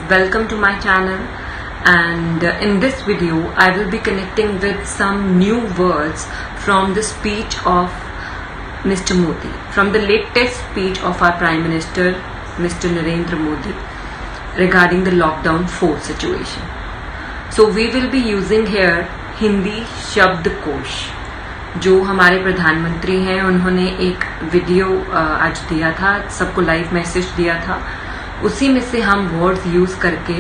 welcome to my channel, and in this video I will be connecting with some new words from the speech of Mr. Modi, from the latest speech of our Prime Minister Mr. Narendra Modi regarding the lockdown 4 situation. So we will be using here Hindi शब्दकोश. जो हमारे प्रधानमंत्री हैं उन्होंने एक video आज दिया था, सबको लाइव मैसेज दिया था. उसी में से हम वर्ड्स यूज करके,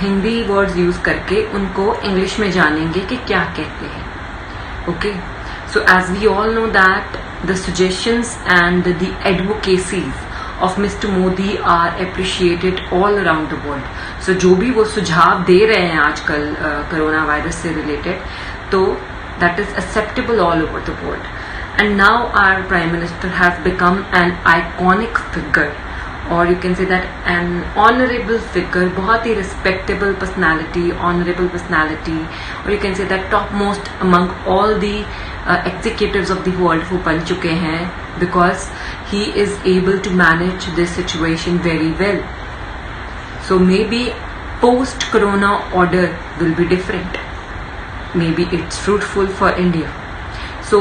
हिंदी वर्ड्स यूज करके उनको इंग्लिश में जानेंगे कि क्या कहते हैं. Okay, so as we all know that the suggestions and the advocacies of Mr. Modi are appreciated all around the world. So जो भी वो सुझाव दे रहे हैं आजकल कोरोना वायरस से रिलेटेड, तो that is acceptable all over the world. And now our Prime Minister has become an iconic figure, or you can say that an honorable figure, बहुत ही respectable personality, honorable personality, or you can say that topmost among all the executives of the world who बन चुके हैं, because he is able to manage this situation very well. So maybe post-corona order will be different. Maybe it's fruitful for India. So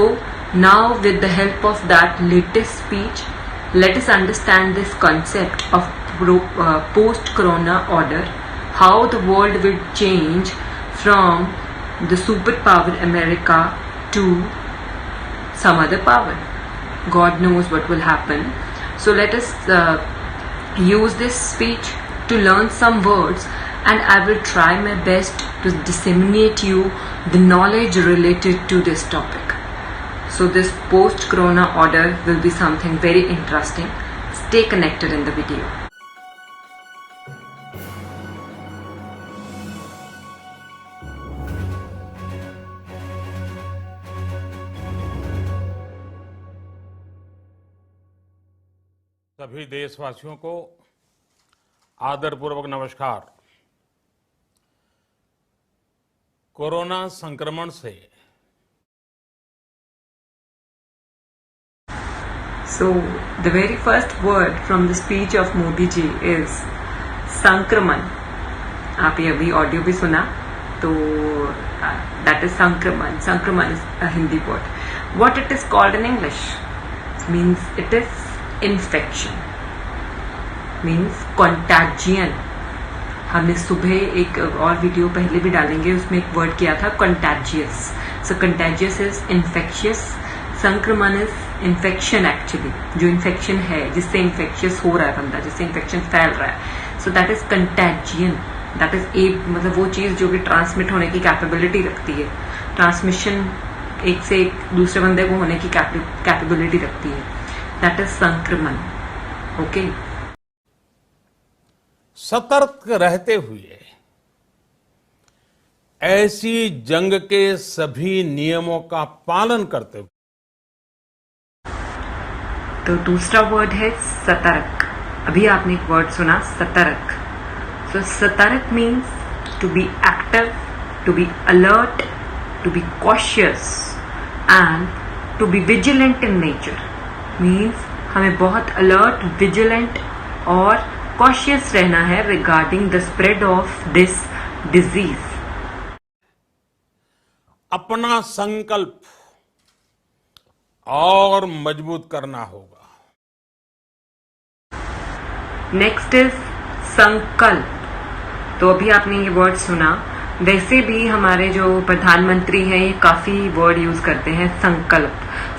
now with the help of that latest speech, let us understand this concept of post-corona order, how the world will change from the superpower America to some other power. God knows what will happen. So let us use this speech to learn some words, and I will try my best to disseminate you the knowledge related to this topic. So this post-corona order will be something very interesting. Stay connected in the video. सभी देशवासियों को आदरपूर्वक नमस्कार. Corona संक्रमण से So the very first word from the speech of Modi ji is संक्रमण. आप ये अभी ऑडियो भी सुना, तो that is संक्रमण. संक्रमण is a Hindi word. What it is called in English means it is infection, means contagion. हमने सुबह एक और वीडियो पहले भी डालेंगे, उसमें एक वर्ड किया था contagious. So contagious is infectious. संक्रमण is infection actually, जो infection है, जिससे infectious हो रहा है बंदा, जिससे infection फैल रहा है. So that is contagion. That is मतलब वो चीज जो कि ट्रांसमिट होने की कैपेबिलिटी रखती है, ट्रांसमिशन एक से एक दूसरे बंदे को होने की कैपेबिलिटी रखती है. That is संक्रमण. ओके. सतर्क रहते हुए ऐसी जंग के सभी नियमों का पालन करते हुए. तो दूसरा वर्ड है सतर्क. अभी आपने एक वर्ड सुना, सतर्क. सो सतर्क means to be active, to be alert, to be cautious and to be vigilant in nature. Means हमें बहुत अलर्ट, विजिलेंट और कॉशियस रहना है regarding the spread of this disease. अपना संकल्प और मजबूत करना होगा. नेक्स्ट इज संकल्प. तो अभी आपने ये वर्ड सुना. वैसे भी हमारे जो प्रधानमंत्री हैं ये काफी वर्ड यूज करते हैं, संकल्प.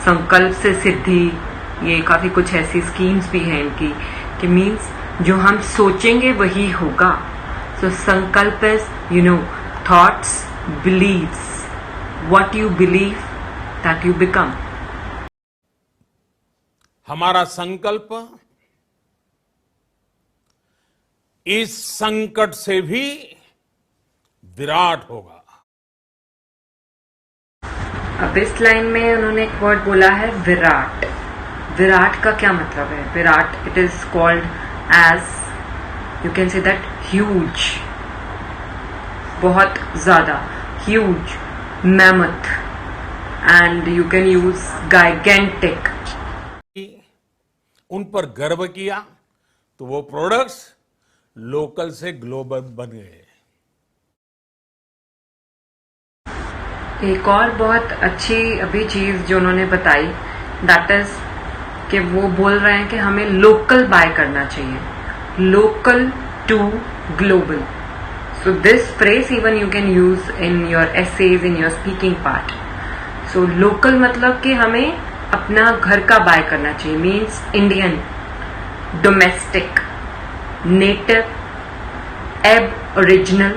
संकल्प से सिद्धि, ये काफी कुछ ऐसी स्कीम्स भी हैं इनकी कि मीन्स जो हम सोचेंगे वही होगा. सो संकल्प is thoughts, believes. What you believe that you become. हमारा संकल्प इस संकट से भी विराट होगा. अब इस लाइन में उन्होंने एक वर्ड बोला है विराट. विराट का क्या मतलब है? विराट, it is called as, you can say that huge, बहुत ज्यादा, huge, mammoth, and you can use gigantic. उन पर गर्व किया तो वो प्रोडक्ट्स लोकल से ग्लोबल बन गए। एक और बहुत अच्छी अभी चीज जो उन्होंने बताई, दैट इज कि वो बोल रहे हैं कि हमें लोकल बाय करना चाहिए, local to global. So this phrase even you can use in your essays, in your speaking part. So local मतलब कि हमें अपना घर का बाय करना चाहिए, means Indian, domestic, native, aboriginal.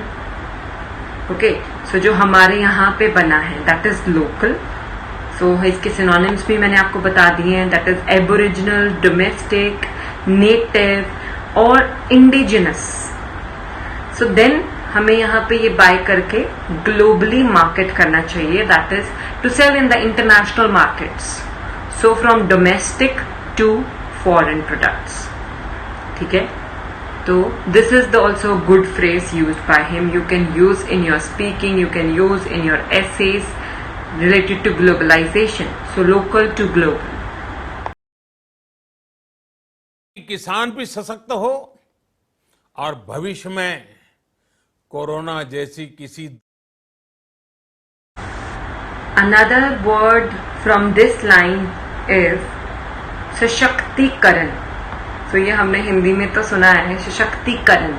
Okay, so जो हमारे यहाँ पे बना है that is local. So इसके synonyms भी मैंने आपको बता दिए हैं, that is aboriginal, domestic, native और indigenous. So then हमें यहाँ पे ये बाय करके ग्लोबली मार्केट करना चाहिए, that is to sell in the international markets. So from domestic to foreign products. ठीक है, तो this is the also good phrase use by him. You can use in your speaking, you can use in your essays related to globalization. So local to global. किसान भी सशक्त हो और भविष्य में कोरोना जैसी किसी Another word from this line is सशक्तिकरण. तो ये हमने हिंदी में तो सुना है सशक्तिकरण.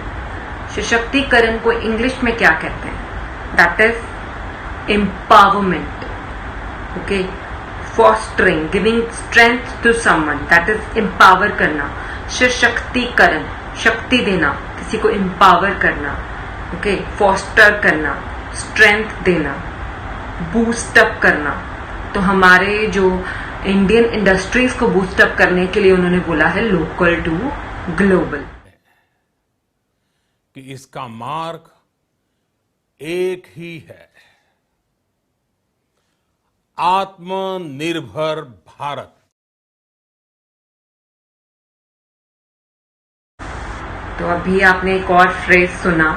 सशक्तिकरण को इंग्लिश में क्या कहते हैं? That is empowerment. Okay, fostering, giving strength to someone, that is empower करना. सशक्तिकरण, शक्ति देना, किसी को एम्पावर करना. ओके, फॉस्टर करना, स्ट्रेंथ देना, बूस्टअप करना. तो हमारे जो इंडियन इंडस्ट्रीज को बूस्टअप करने के लिए उन्होंने बोला है लोकल टू ग्लोबल. कि इसका मार्ग एक ही है, आत्मनिर्भर भारत. तो अभी आपने एक और फ्रेज सुना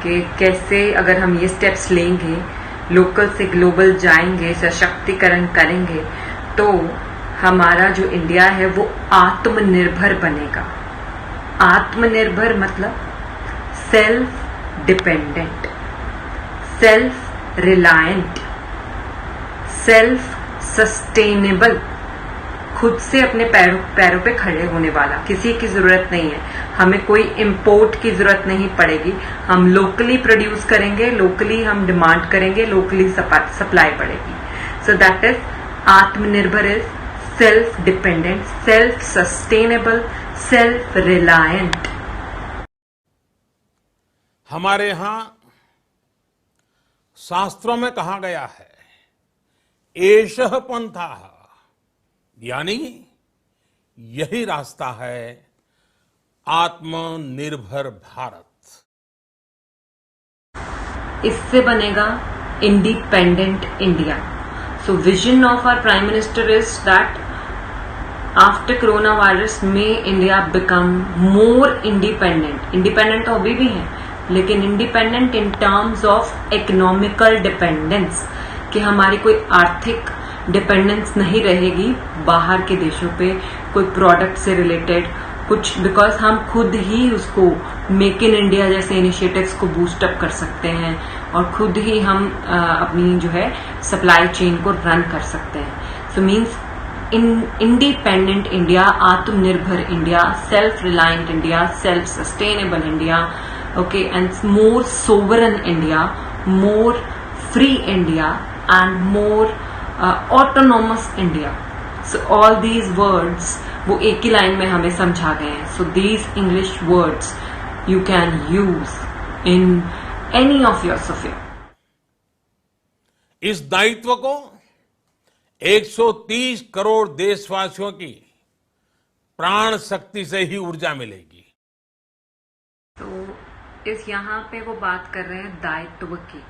कि कैसे अगर हम ये स्टेप्स लेंगे, लोकल से ग्लोबल जाएंगे, सशक्तिकरण करेंगे, तो हमारा जो इंडिया है वो आत्मनिर्भर बनेगा. आत्मनिर्भर मतलब self dependent, self reliant, self sustainable, खुद से अपने पैरों पे खड़े होने वाला. किसी की जरूरत नहीं है, हमें कोई इंपोर्ट की जरूरत नहीं पड़ेगी. हम लोकली प्रोड्यूस करेंगे, लोकली हम डिमांड करेंगे, लोकली सप्लाई बढ़ेगी. सो दैट इज आत्मनिर्भर is self dependent, self sustainable, self reliant. हमारे यहां शास्त्रों में कहा गया है एषः पंथः, यानी यही रास्ता है आत्मनिर्भर भारत. इससे बनेगा independent India. So vision of our prime minister is that after corona virus में India become more independent. Independent तो अभी भी है, लेकिन independent in terms of economical dependence, कि हमारी कोई आर्थिक डिपेंडेंस नहीं रहेगी बाहर के देशों पे कोई प्रोडक्ट से रिलेटेड कुछ, बिकॉज हम खुद ही उसको मेक इन इंडिया जैसे इनिशिएटिव्स को बूस्टअप कर सकते हैं और खुद ही हम अपनी जो है सप्लाई चेन को रन कर सकते हैं. सो मीन्स इंडिपेंडेंट इंडिया, आत्मनिर्भर India, self reliant India, self sustainable India, okay, and more sovereign India, more free India and more autonomous India. So all these words वो एक ही लाइन में हमें समझा गए हैं. So these English words you can use in any of your sphere. इस दायित्व को 130 करोड़ देशवासियों की प्राण शक्ति से ही ऊर्जा मिलेगी. तो इस यहाँ पे वो बात कर रहे हैं दायित्व की.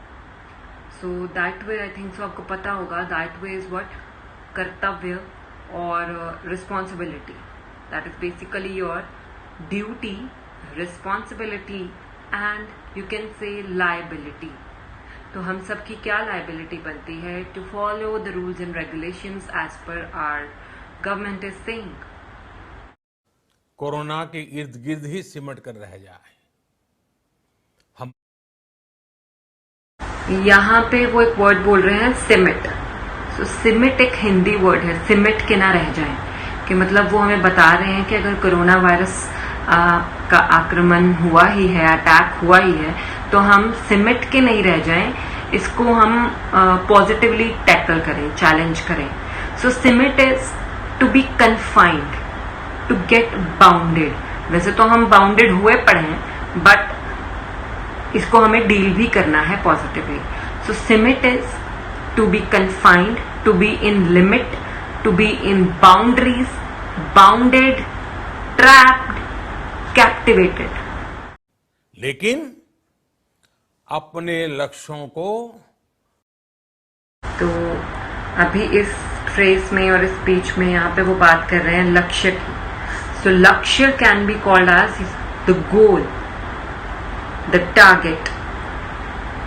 सो दायित्व आई थिंक सो आपको पता होगा, दायित्व इज व्हाट, कर्तव्य और responsibility. That is basically your duty, responsibility and you can say liability. तो हम सब की क्या लायबिलिटी बनती है? To follow the rules and regulations as per our government is saying. Corona के इर्द गिर्द ही सिमट कर रह जाए। हम यहाँ पे वो एक वर्ड बोल रहे हैं सिमिट। सो सिमिट एक हिंदी वर्ड है, सिमिट के ना रह जाएं, कि मतलब वो हमें बता रहे हैं कि अगर कोरोना वायरस का आक्रमण हुआ ही है, अटैक हुआ ही है, तो हम सिमिट के नहीं रह जाएं, इसको हम पॉजिटिवली टैकल करें, चैलेंज करें। सो सिमिट is to be confined, to get bounded. वैसे तो हम बाउंडेड हुए पड़े हैं, बट इसको हमें डील भी करना है पॉजिटिवली। सो सिमिट is to be confined, to be in limit, to be in boundaries, bounded, trapped, captivated. लेकिन अपने लक्ष्यों को तो अभी इस फ्रेज में और इस स्पीच में यहाँ पे वो बात कर रहे हैं लक्ष्य की। सो लक्ष्य can be called as the goal, the target,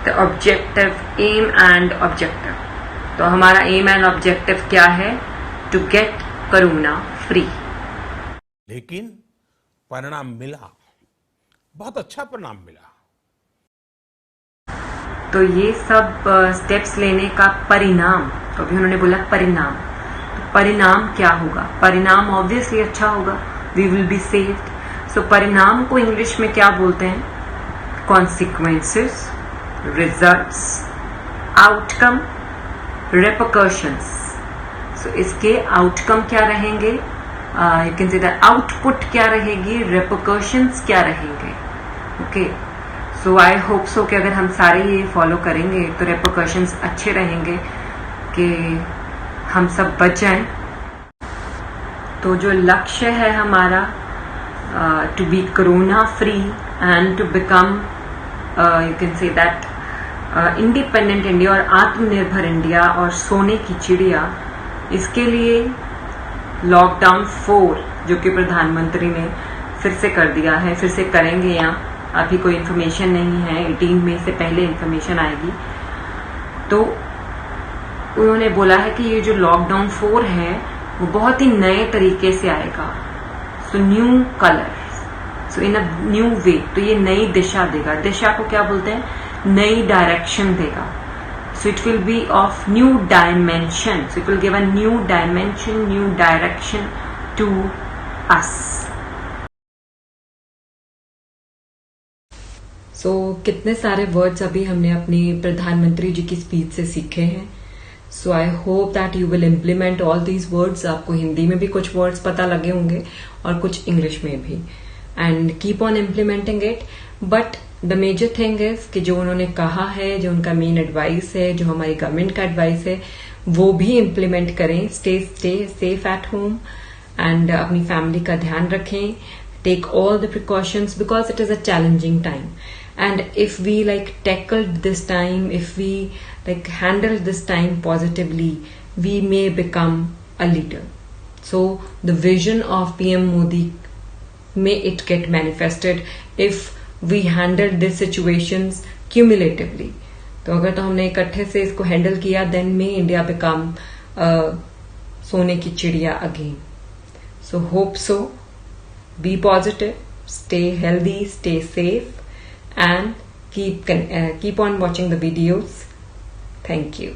the objective, aim and objective. तो हमारा एम एंड ऑब्जेक्टिव क्या है? To get corona free. लेकिन परिणाम मिला, बहुत अच्छा परिणाम मिला। तो ये सब स्टेप्स लेने का परिणाम, तो अभी उन्होंने बोला परिणाम, तो परिणाम क्या होगा? परिणाम ऑब्वियसली अच्छा होगा, we will be saved. So परिणाम को इंग्लिश में क्या बोलते हैं? Consequences, results, outcome, repercussions. So इसके आउटकम क्या रहेंगे? You can say that output क्या रहेगी, रेपरकशंस क्या रहेंगे। Okay, so I hope so कि अगर हम सारे ये फॉलो करेंगे तो रेपरकशंस अच्छे रहेंगे, कि हम सब बच जाएं। तो जो लक्ष्य है हमारा, to be corona free and to become, you can say that independent India और आत्मनिर्भर इंडिया और सोने की चिड़िया, इसके लिए लॉकडाउन 4 जो कि प्रधानमंत्री ने फिर से कर दिया है, फिर से करेंगे। यहाँ अभी कोई इन्फॉर्मेशन नहीं है, 18 मई से पहले इन्फॉर्मेशन आएगी। तो उन्होंने बोला है कि ये जो लॉकडाउन 4 है वो बहुत ही नए तरीके से आएगा। So new colours, so in a new way. तो ये नई दिशा देगा। दिशा को क्या बोलते हैं? नई डायरेक्शन देगा। So it will be of new dimension, so it will give a new dimension, new direction to us. So कितने सारे वर्ड्स अभी हमने अपनी प्रधानमंत्री जी की स्पीच से सीखे हैं। So I hope that you will implement all these words. आपको हिंदी में भी कुछ वर्ड्स पता लगे होंगे और कुछ इंग्लिश में भी, and keep on implementing it. But the major thing is कि जो उन्होंने कहा है, जो उनका मेन एडवाइस है, जो हमारी गवर्नमेंट का एडवाइस है, वो भी इम्प्लीमेंट करें। Stay safe at home and अपनी फैमिली का ध्यान रखें। Take all the precautions because it is a challenging time, and if we like tackled this time, if we like handled this time positively, we may become a leader. So the vision of PM Modi, may it get manifested if we handled these situations cumulatively. तो अगर तो हमने इकट्ठे से इसको handle किया, then may India become सोने की चिड़िया again. So hope so. Be positive, stay healthy, stay safe, and keep on watching the videos. Thank you.